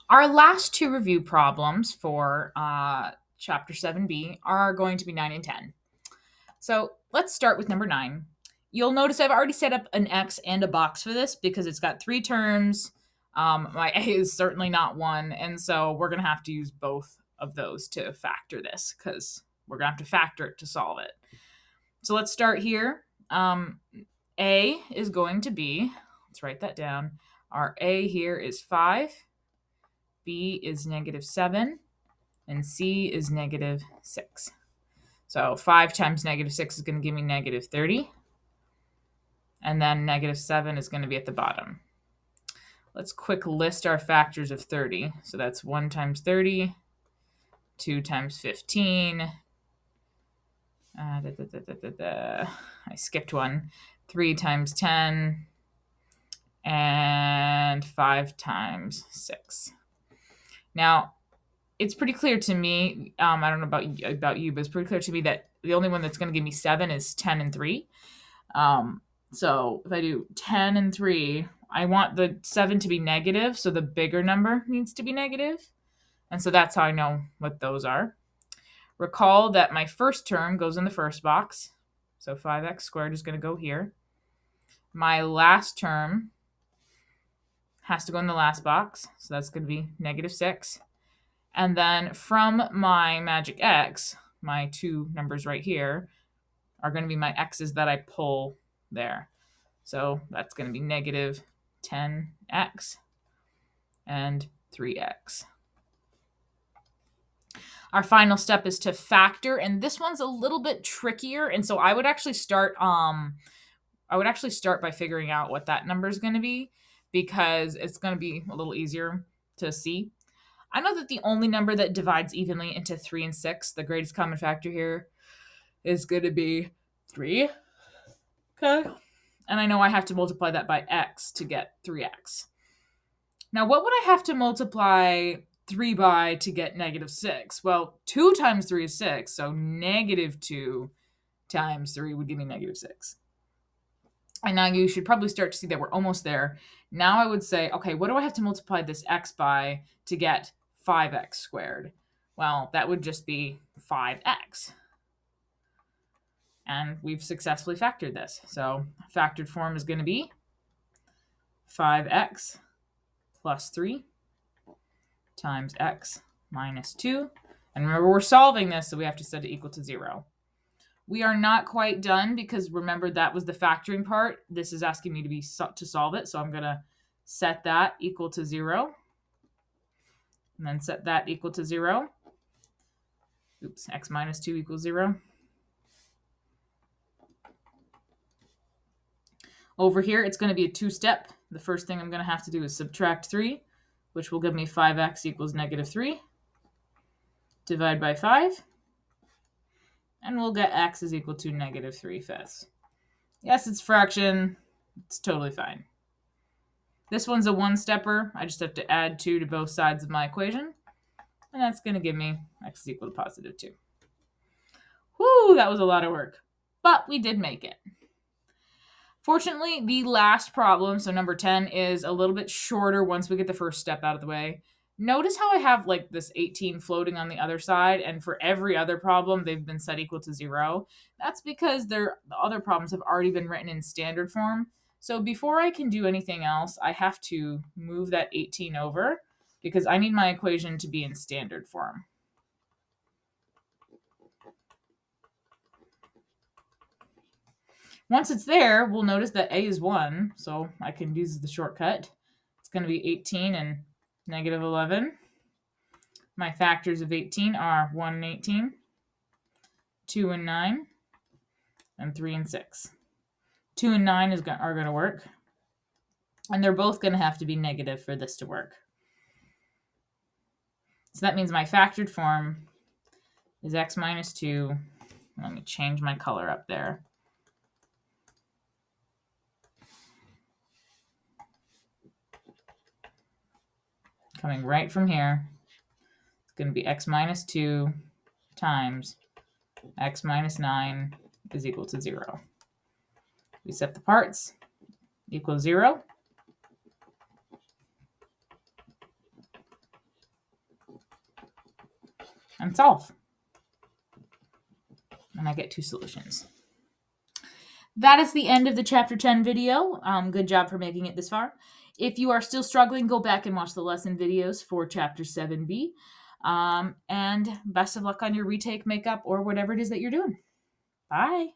Our last two review problems for Chapter 7b are going to be 9 and 10. So let's start with number 9. You'll notice I've already set up an X and a box for this because it's got 3 terms. My A is certainly not 1, and so we're going to have to use both of those to factor this because we're going to have to factor it to solve it. So let's start here. A is going to be, let's write that down. Our A here is 5. B is -7, and C is -6. So 5 times -6 is going to give me -30, and then -7 is going to be at the bottom. Let's quick list our factors of 30. So that's 1 times 30, 2 times 15, I skipped one, 3 times 10, and 5 times 6. Now, it's pretty clear to me, I don't know about you, but it's pretty clear to me that the only one that's going to give me 7 is 10 and 3. So if I do 10 and 3, I want the 7 to be negative, so the bigger number needs to be negative. And so that's how I know what those are. Recall that my first term goes in the first box, so 5x squared is going to go here. My last term has to go in the last box, so that's going to be -6. And then from my magic X, my 2 numbers right here are going to be my X's that I pull there. So that's going to be -10x and 3x. Our final step is to factor, and this one's a little bit trickier. And so I would actually start by figuring out what that number is going to be, because it's going to be a little easier to see. I know that the only number that divides evenly into 3 and 6, the greatest common factor here, is going to be 3. Okay. And I know I have to multiply that by x to get 3x. Now, what would I have to multiply 3 by to get -6? Well, 2 times 3 is 6, so -2 times 3 would give me -6. And now you should probably start to see that we're almost there. Now I would say, okay, what do I have to multiply this x by to get 5x squared? Well, that would just be 5x. And we've successfully factored this. So factored form is going to be 5x plus 3 times x minus 2. And remember, we're solving this, so we have to set it equal to 0. We are not quite done because remember that was the factoring part. This is asking me to solve it, so I'm going to set that equal to 0. And then set that equal to 0. Oops, x minus 2 equals 0. Over here, it's going to be a 2-step. The first thing I'm going to have to do is subtract 3, which will give me 5x equals -3. Divide by 5. And we'll get x is equal to -3/5. Yes, it's fraction. It's totally fine. This one's a 1-stepper. I just have to add 2 to both sides of my equation. And that's going to give me x is equal to +2. Whew, that was a lot of work. But we did make it. Fortunately, the last problem, so number 10, is a little bit shorter once we get the first step out of the way. Notice how I have like this 18 floating on the other side, and for every other problem, they've been set equal to 0. That's because the other problems have already been written in standard form. So before I can do anything else, I have to move that 18 over because I need my equation to be in standard form. Once it's there, we'll notice that a is 1, so I can use the shortcut. It's going to be 18 and -11. My factors of 18 are 1 and 18, 2 and 9, and 3 and 6. 2 and 9 are going to work, and they're both going to have to be negative for this to work. So that means my factored form is x minus 2. Let me change my color up there. Coming right from here, it's going to be x minus 2 times x minus 9 is equal to 0. We set the parts, equals 0. and solve. And I get 2 solutions. That is the end of the Chapter 10 video. Good job for making it this far. If you are still struggling, go back and watch the lesson videos for Chapter 7b. And best of luck on your retake, makeup, or whatever it is that you're doing. Bye.